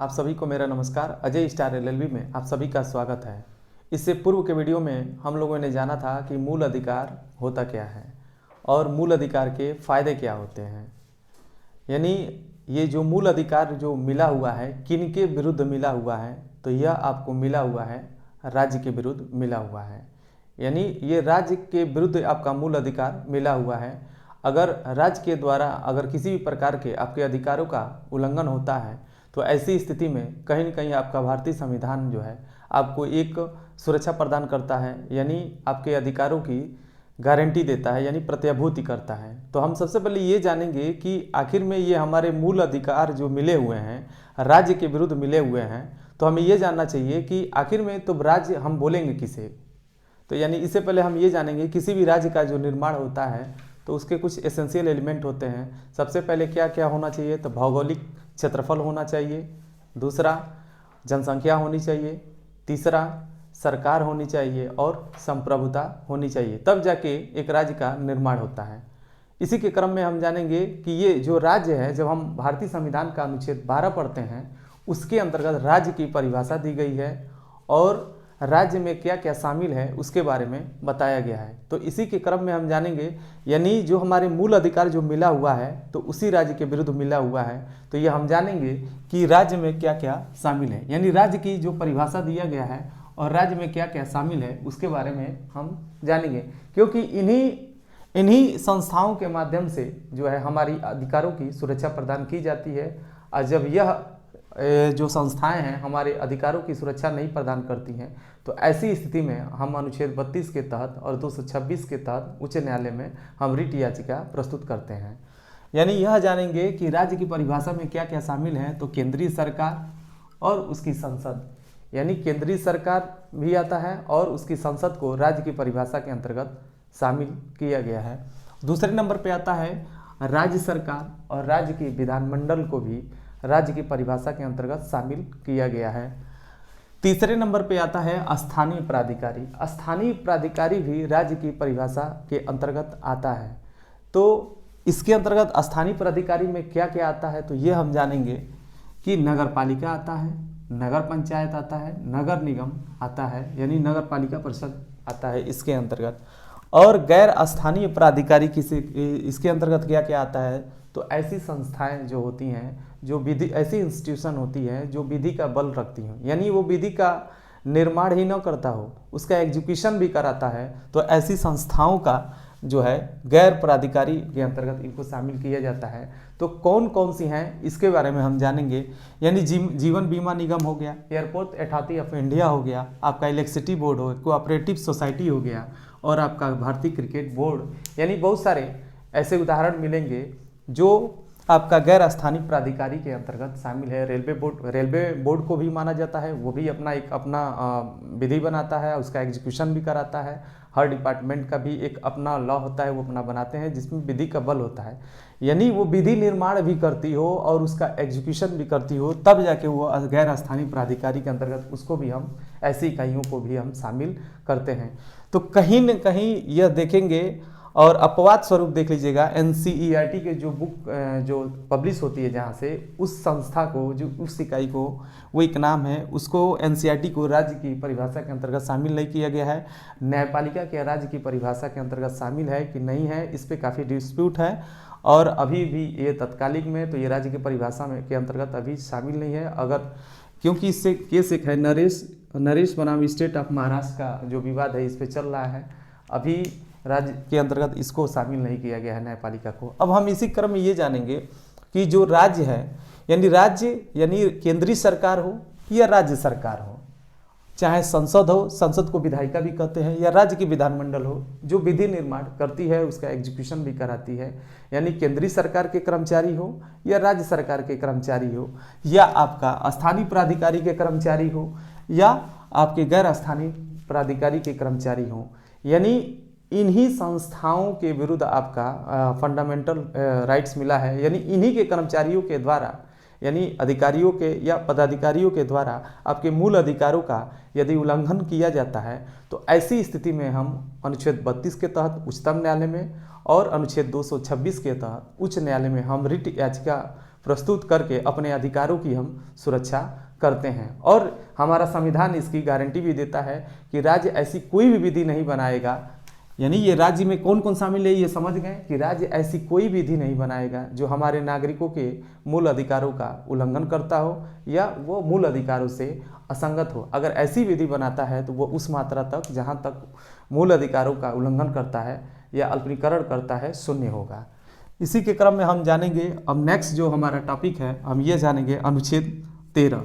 आप सभी को मेरा नमस्कार। अजय स्टार एलएलबी में आप सभी का स्वागत है। इससे पूर्व के वीडियो में हम लोगों ने जाना था कि मूल अधिकार होता क्या है और मूल अधिकार के फ़ायदे क्या होते हैं। यानी ये जो मूल अधिकार जो मिला हुआ है किन के विरुद्ध मिला हुआ है, तो यह आपको मिला हुआ है राज्य के विरुद्ध मिला हुआ है। यानी ये राज्य के विरुद्ध आपका मूल अधिकार मिला हुआ है। अगर राज्य के द्वारा अगर किसी भी प्रकार के आपके अधिकारों का उल्लंघन होता है तो ऐसी स्थिति में कहीं न कहीं आपका भारतीय संविधान जो है आपको एक सुरक्षा प्रदान करता है, यानी आपके अधिकारों की गारंटी देता है, यानी प्रत्याभूति करता है। तो हम सबसे पहले ये जानेंगे कि आखिर में ये हमारे मूल अधिकार जो मिले हुए हैं राज्य के विरुद्ध मिले हुए हैं, तो हमें ये जानना चाहिए कि आखिर में तो राज्य हम बोलेंगे किसे। तो यानी इससे पहले हम ये जानेंगे किसी भी राज्य का जो निर्माण होता है तो उसके कुछ एसेंशियल एलिमेंट होते हैं। सबसे पहले क्या क्या होना चाहिए, तो भौगोलिक क्षेत्रफल होना चाहिए, दूसरा जनसंख्या होनी चाहिए, तीसरा सरकार होनी चाहिए और संप्रभुता होनी चाहिए, तब जाके एक राज्य का निर्माण होता है। इसी के क्रम में हम जानेंगे कि ये जो राज्य है, जब हम भारतीय संविधान का अनुच्छेद 12 पढ़ते हैं उसके अंतर्गत राज्य की परिभाषा दी गई है और राज्य में क्या क्या शामिल है उसके बारे में बताया गया है। तो इसी के क्रम में हम जानेंगे, यानी जो हमारे मूल अधिकार जो मिला हुआ है तो उसी राज्य के विरुद्ध मिला हुआ है, तो ये हम जानेंगे कि राज्य में क्या क्या शामिल है, यानी राज्य की जो परिभाषा दिया गया है और राज्य में क्या क्या शामिल है उसके बारे में हम जानेंगे। क्योंकि इन्हीं संस्थाओं के माध्यम से जो है हमारी अधिकारों की सुरक्षा प्रदान की जाती है। और जब यह जो संस्थाएं हैं हमारे अधिकारों की सुरक्षा नहीं प्रदान करती हैं तो ऐसी स्थिति में हम अनुच्छेद 32 के तहत और 226 के तहत उच्च न्यायालय में हम रिट याचिका प्रस्तुत करते हैं। यानी यह जानेंगे कि राज्य की परिभाषा में क्या क्या शामिल है, तो केंद्रीय सरकार और उसकी संसद, यानी केंद्रीय सरकार भी आता है और उसकी संसद को राज्य की परिभाषा के अंतर्गत शामिल किया गया है। दूसरे नंबर पर आता है राज्य सरकार और राज्य की विधानमंडल को भी राज्य की परिभाषा के अंतर्गत शामिल किया गया है। तीसरे नंबर पे आता है स्थानीय प्राधिकारी। स्थानीय प्राधिकारी भी राज्य की परिभाषा के अंतर्गत आता है। तो इसके अंतर्गत स्थानीय प्राधिकारी में क्या क्या आता है, तो ये हम जानेंगे कि नगर पालिका आता है, नगर पंचायत आता है, नगर निगम आता है, यानी नगर पालिका परिषद आता है इसके अंतर्गत। और गैर स्थानीय प्राधिकारी इसके अंतर्गत क्या क्या आता है, तो ऐसी संस्थाएं जो होती हैं, जो विधि, ऐसी इंस्टीट्यूशन होती है जो विधि का बल रखती हैं, यानी वो विधि का निर्माण ही न करता हो, उसका एग्जीक्यूशन भी कराता है, तो ऐसी संस्थाओं का जो है गैर प्राधिकारी के अंतर्गत इनको शामिल किया जाता है। तो कौन कौन सी हैं इसके बारे में हम जानेंगे। यानी जीवन बीमा निगम हो गया, एयरपोर्ट अथॉरिटी ऑफ इंडिया हो गया, आपका इलेक्ट्रिसिटी बोर्ड हो, कोऑपरेटिव सोसाइटी हो गया और आपका भारतीय क्रिकेट बोर्ड, यानी बहुत सारे ऐसे उदाहरण मिलेंगे जो आपका गैर स्थानीय प्राधिकारी के अंतर्गत शामिल है। रेलवे बोर्ड को भी माना जाता है, वो भी अपना विधि बनाता है, उसका एग्जीक्यूशन भी कराता है। हर डिपार्टमेंट का भी एक अपना लॉ होता है, वो अपना बनाते हैं जिसमें विधि का बल होता है, यानी वो विधि निर्माण भी करती हो और उसका एग्जीक्यूशन भी करती हो, तब जाके वो गैर स्थानीय प्राधिकारी के अंतर्गत उसको भी हम, ऐसी इकाइयों को भी हम शामिल करते हैं। तो कहीं न कहीं यह देखेंगे और अपवाद स्वरूप देख लीजिएगा, NCERT के जो बुक जो पब्लिश होती है जहाँ से, उस संस्था को, जो उस इकाई को, वो एक नाम है, उसको NCERT को राज्य की परिभाषा के अंतर्गत शामिल नहीं किया गया है। न्यायपालिका क्या राज्य की परिभाषा के अंतर्गत शामिल है कि नहीं है, इस पर काफ़ी डिस्प्यूट है और अभी भी ये तत्कालिक में तो ये राज्य की परिभाषा में के अंतर्गत अभी शामिल नहीं है। अगर क्योंकि इससे केस एक है नरेश बनाम स्टेट ऑफ महाराष्ट्र का जो विवाद है इस पर चल रहा है, अभी राज्य के अंतर्गत इसको शामिल नहीं किया गया है न्यायपालिका को। अब हम इसी क्रम में ये जानेंगे कि जो राज्य है, यानी केंद्रीय सरकार हो या राज्य सरकार हो, चाहे संसद हो, संसद को विधायिका भी कहते हैं, या राज्य की विधानमंडल हो, जो विधि निर्माण करती है उसका एग्जीक्यूशन भी कराती है, यानी केंद्रीय सरकार के कर्मचारी हो या राज्य सरकार के कर्मचारी हो या आपका स्थानीय प्राधिकारी के कर्मचारी हो या आपके गैर स्थानीय प्राधिकारी के कर्मचारी हो, यानी इन्हीं संस्थाओं के विरुद्ध आपका फंडामेंटल राइट्स मिला है, यानी इन्हीं के कर्मचारियों के द्वारा, यानी अधिकारियों के या पदाधिकारियों के द्वारा आपके मूल अधिकारों का यदि उल्लंघन किया जाता है तो ऐसी स्थिति में हम अनुच्छेद 32 के तहत उच्चतम न्यायालय में और अनुच्छेद 226 के तहत उच्च न्यायालय में हम रिट याचिका प्रस्तुत करके अपने अधिकारों की हम सुरक्षा करते हैं। और हमारा संविधान इसकी गारंटी भी देता है कि राज्य ऐसी कोई भी विधि नहीं बनाएगा, यानी ये राज्य में कौन कौन शामिल है ये समझ गए कि राज्य ऐसी कोई विधि नहीं बनाएगा जो हमारे नागरिकों के मूल अधिकारों का उल्लंघन करता हो या वो मूल अधिकारों से असंगत हो। अगर ऐसी विधि बनाता है तो वो उस मात्रा तक जहाँ तक मूल अधिकारों का उल्लंघन करता है या अल्पीकरण करता है शून्य होगा। इसी के क्रम में हम जानेंगे अब नेक्स्ट जो हमारा टॉपिक है, हम ये जानेंगे अनुच्छेद 13।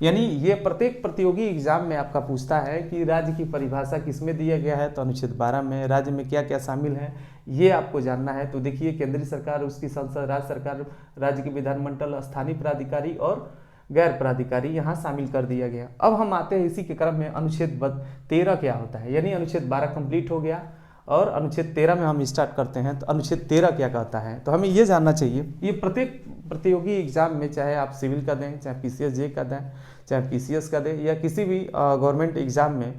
यानी ये प्रत्येक प्रतियोगी एग्जाम में आपका पूछता है कि राज्य की परिभाषा किसमें दिया गया है, तो अनुच्छेद 12 में। राज्य में क्या क्या शामिल है ये आपको जानना है। तो देखिए, केंद्रीय सरकार, उसकी संसद, राज्य सरकार, राज्य के विधानमंडल, स्थानीय प्राधिकारी और गैर प्राधिकारी यहाँ शामिल कर दिया गया। अब हम आते हैं इसी के क्रम में अनुच्छेद 13 क्या होता है। यानी अनुच्छेद 12 कंप्लीट हो गया और अनुच्छेद 13 में हम स्टार्ट करते हैं। तो अनुच्छेद 13 क्या कहता है, तो हमें ये जानना चाहिए। ये प्रत्येक प्रतियोगी एग्जाम में, चाहे आप सिविल का दें, चाहे PCS जे का दें, चाहे PCS का दें, या किसी भी गवर्नमेंट एग्जाम में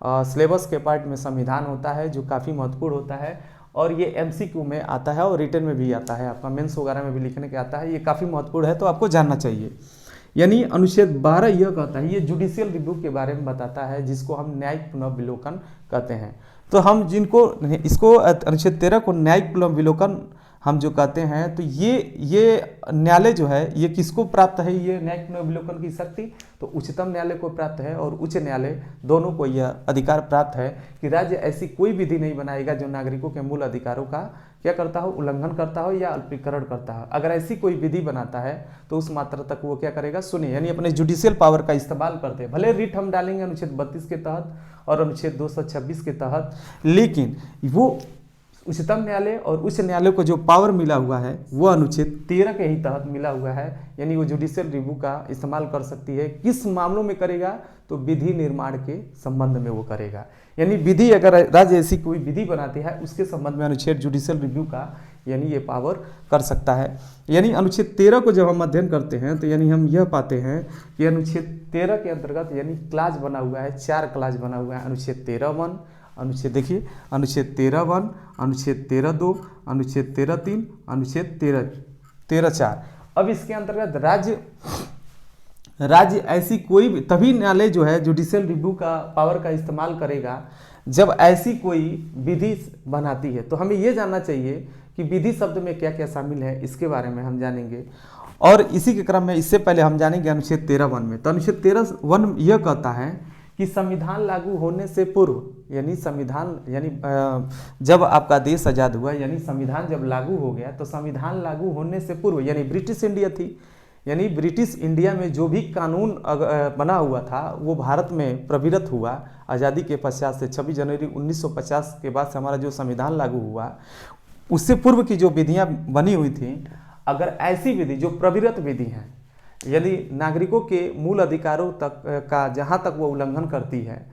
सिलेबस के पार्ट में संविधान होता है जो काफ़ी महत्वपूर्ण होता है। और ये MCQ में आता है और रिटन में भी आता है, आपका मेंस वगैरह में भी लिखने के आता है। ये काफ़ी महत्वपूर्ण है, तो आपको जानना चाहिए। यानी अनुच्छेद 12 यह कहता है, ये जुडिशियल रिव्यू के बारे में बताता है, जिसको हम न्यायिक पुनर्विलोकन कहते हैं। तो हम जिनको इसको अनुच्छेद 13 को न्यायिक पुनर्विलोकन हम जो कहते हैं, तो ये न्यायालय जो है ये किसको प्राप्त है, ये न्यायिक पुनर्विलोकन की शक्ति तो उच्चतम न्यायालय को प्राप्त है और उच्च न्यायालय दोनों को यह अधिकार प्राप्त है कि राज्य ऐसी कोई विधि नहीं बनाएगा जो नागरिकों के मूल अधिकारों का क्या करता हो, उल्लंघन करता हो या अल्पीकरण करता हो। अगर ऐसी कोई विधि बनाता है तो उस मात्रा तक वो क्या करेगा, सुनिए, यानी अपने जुडिशियल पावर का इस्तेमाल करते हैं। भले रिट हम डालेंगे अनुच्छेद 32 के तहत और अनुच्छेद 226 के तहत, लेकिन वो उच्चतम न्यायालय और उच्च न्यायालय को जो पावर मिला हुआ है वो अनुच्छेद 13 के ही तहत मिला हुआ है। यानी वो जुडिशियल रिव्यू का इस्तेमाल कर सकती है। किस मामलों में करेगा, तो विधि निर्माण के संबंध में वो करेगा। यानी विधि, अगर राज्य ऐसी कोई विधि बनाती है उसके संबंध में अनुच्छेद जुडिशियल रिव्यू का यानी ये पावर कर सकता है। यानी अनुच्छेद 13 को जब हम अध्ययन करते हैं तो यानी हम यह पाते हैं कि अनुच्छेद 13 के अंतर्गत यानी क्लास बना हुआ है, 4 क्लास बना हुआ है। अनुच्छेद 13(1), अनुच्छेद देखिए, अनुच्छेद 13(1), अनुच्छेद 13(2), अनुच्छेद 13(3), अनुच्छेद 13(4). अब इसके अंतर्गत राज्य ऐसी कोई भी, तभी न्यायालय जो है जुडिशियल रिव्यू का पावर का इस्तेमाल करेगा जब ऐसी कोई विधि बनाती है। तो हमें ये जानना चाहिए कि विधि शब्द में क्या क्या शामिल है, इसके बारे में हम जानेंगे। और इसी के क्रम में इससे पहले हम जानेंगे अनुच्छेद 13(1) में। तो अनुच्छेद 13(1) यह कहता है कि संविधान लागू होने से पूर्व, यानी संविधान यानी जब आपका देश आज़ाद हुआ, यानी संविधान जब लागू हो गया, तो संविधान लागू होने से पूर्व, यानी ब्रिटिश इंडिया थी, यानी ब्रिटिश इंडिया में जो भी कानून बना हुआ था वो भारत में प्रविरत हुआ आज़ादी के पश्चात से। 26 जनवरी 1950 के बाद से हमारा जो संविधान लागू हुआ, उससे पूर्व की जो विधियाँ बनी हुई थी, अगर ऐसी विधि जो प्रविरत विधि हैं, यदि नागरिकों के मूल अधिकारों तक का जहाँ तक वो उल्लंघन करती है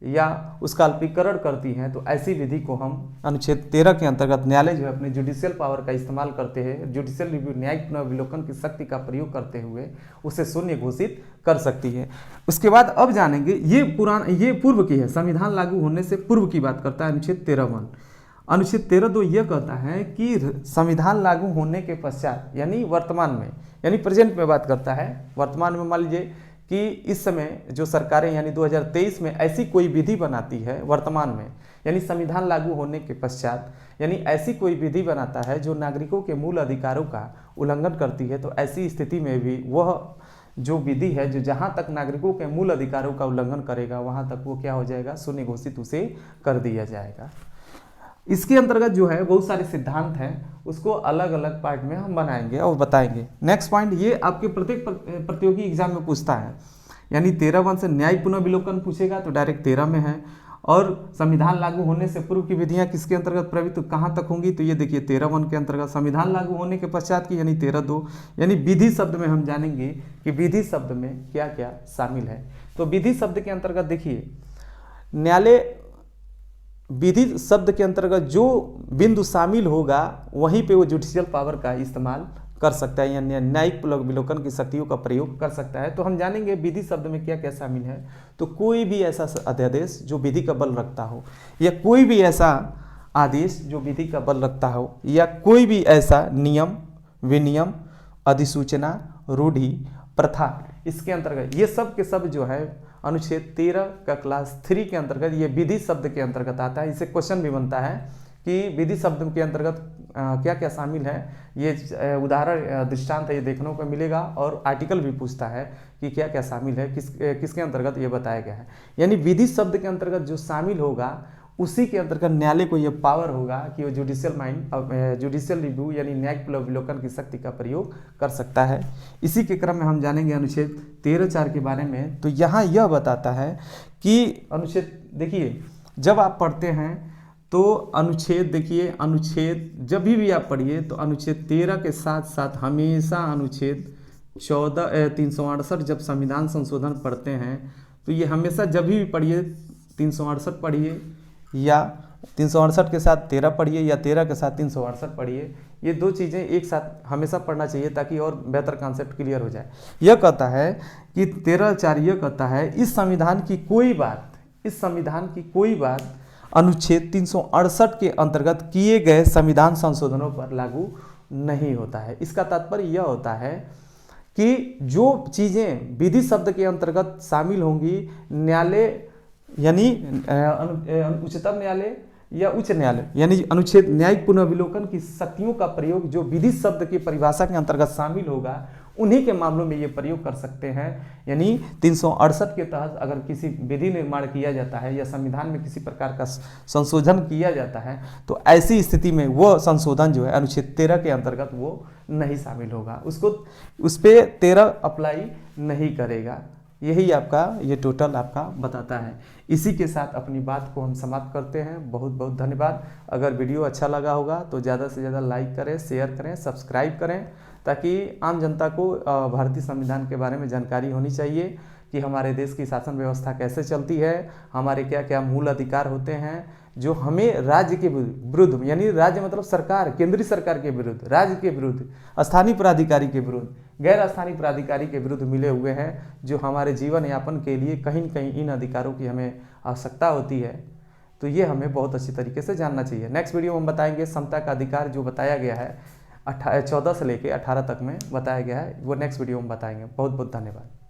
या उसका अल्पीकरण करती हैं, तो ऐसी विधि को हम अनुच्छेद 13 के अंतर्गत न्यायालय जो है अपने जुडिशियल पावर का इस्तेमाल करते हैं, जुडिशियल रिव्यू न्यायिक पुनर्विलोकन की शक्ति का प्रयोग करते हुए उसे शून्य घोषित कर सकती है। उसके बाद अब जानेंगे, ये पूर्व की है, संविधान लागू होने से पूर्व की बात करता है अनुच्छेद 13(1). अनुच्छेद 13(2) यह कहता है कि संविधान लागू होने के पश्चात, यानी वर्तमान में, यानी प्रेजेंट में बात करता है, वर्तमान में मान लीजिए कि इस समय जो सरकारें यानी 2023 में ऐसी कोई विधि बनाती है, वर्तमान में यानी संविधान लागू होने के पश्चात, यानी ऐसी कोई विधि बनाता है जो नागरिकों के मूल अधिकारों का उल्लंघन करती है, तो ऐसी स्थिति में भी वह जो विधि है जो जहाँ तक नागरिकों के मूल अधिकारों का उल्लंघन करेगा वहाँ तक वो क्या हो जाएगा, शून्य घोषित उसे कर दिया जाएगा। इसके अंतर्गत जो है बहुत सारे सिद्धांत हैं, उसको अलग अलग पार्ट में हम बनाएंगे और बताएंगे। नेक्स्ट पॉइंट, ये आपके प्रत्येक प्रतियोगी एग्जाम में पूछता है, यानी 13(1) से न्यायिक पुनर्विलोकन पूछेगा तो डायरेक्ट 13 में है। और संविधान लागू होने से पूर्व की विधियां किसके अंतर्गत प्रवृत्त कहाँ तक होंगी, तो ये देखिए 13(1) के अंतर्गत। संविधान लागू होने के पश्चात की यानी 13(2), यानी विधि शब्द में हम जानेंगे कि विधि शब्द में क्या क्या शामिल है। तो विधि शब्द के अंतर्गत देखिए, न्यायालय विधि शब्द के अंतर्गत जो बिंदु शामिल होगा वहीं पे वो जुडिशियल पावर का इस्तेमाल कर सकता है, यानी न्यायिक पुनर्विलोकन की शक्तियों का प्रयोग कर सकता है। तो हम जानेंगे विधि शब्द में क्या क्या शामिल है। तो कोई भी ऐसा अध्यादेश जो विधि का बल रखता हो, या कोई भी ऐसा आदेश जो विधि का बल रखता हो, या कोई भी ऐसा नियम, विनियम, अधिसूचना, रूढ़ि, प्रथा, इसके अंतर्गत ये सब के सब जो है अनुच्छेद 13 का क्लास 3 के अंतर्गत ये विधि शब्द के अंतर्गत आता है। इससे क्वेश्चन भी बनता है कि विधि शब्द के अंतर्गत क्या क्या शामिल है। ये उदाहरण दृष्टांत है, ये देखने को मिलेगा। और आर्टिकल भी पूछता है कि क्या क्या शामिल है, किसके अंतर्गत ये बताया गया है। यानी विधि शब्द के अंतर्गत जो शामिल होगा उसी के अंतर्गत न्यायालय को ये पावर होगा कि वो जुडिशियल रिव्यू यानी न्यायिक अवलोकन की शक्ति का प्रयोग कर सकता है। इसी के क्रम में हम जानेंगे अनुच्छेद 13(4) के बारे में। तो यहाँ यह बताता है कि अनुच्छेद, देखिए जब आप पढ़ते हैं तो अनुच्छेद, देखिए अनुच्छेद जब भी आप पढ़िए तो अनुच्छेद 13 के साथ साथ हमेशा अनुच्छेद 368 जब संविधान संशोधन पढ़ते हैं तो ये हमेशा जब भी पढ़िए 368 पढ़िए या 368 के साथ 13 पढ़िए या 13 के साथ 368 पढ़िए। ये दो चीज़ें एक साथ हमेशा पढ़ना चाहिए ताकि और बेहतर कॉन्सेप्ट क्लियर हो जाए। यह कहता है कि 13(4) यह कहता है इस संविधान की कोई बात अनुच्छेद 368 के अंतर्गत किए गए संविधान संशोधनों पर लागू नहीं होता है। इसका तात्पर्य यह होता है कि जो चीज़ें विधि शब्द के अंतर्गत शामिल होंगी, न्यायालय यानी उच्चतम न्यायालय या उच्च न्यायालय यानी अनुच्छेद न्यायिक पुनर्विलोकन की शक्तियों का प्रयोग जो विधि शब्द की परिभाषा के अंतर्गत शामिल होगा उन्हीं के मामलों में ये प्रयोग कर सकते हैं। यानी 368 के तहत अगर किसी विधि निर्माण किया जाता है या संविधान में किसी प्रकार का संशोधन किया जाता है तो ऐसी स्थिति में वो संशोधन जो है अनुच्छेद 13 के अंतर्गत वो नहीं शामिल होगा, उस पर 13 अप्लाई नहीं करेगा। यही आपका ये टोटल आपका बताता है। इसी के साथ अपनी बात को हम समाप्त करते हैं। बहुत बहुत धन्यवाद। अगर वीडियो अच्छा लगा होगा तो ज़्यादा से ज़्यादा लाइक करें, शेयर करें, सब्सक्राइब करें ताकि आम जनता को भारतीय संविधान के बारे में जानकारी होनी चाहिए कि हमारे देश की शासन व्यवस्था कैसे चलती है, हमारे क्या क्या मूल अधिकार होते हैं जो हमें राज्य के विरुद्ध यानी राज्य मतलब सरकार, केंद्रीय सरकार के विरुद्ध, राज्य के विरुद्ध, स्थानीय प्राधिकारी के विरुद्ध, गैर स्थानीय प्राधिकारी के विरुद्ध मिले हुए हैं, जो हमारे जीवन यापन के लिए कहीं न कहीं इन अधिकारों की हमें आवश्यकता होती है। तो ये हमें बहुत अच्छी तरीके से जानना चाहिए। नेक्स्ट वीडियो में हम बताएंगे समता का अधिकार जो बताया गया है 14 से लेकर 18 तक में बताया गया है, वो नेक्स्ट वीडियो में बताएंगे। बहुत बहुत धन्यवाद।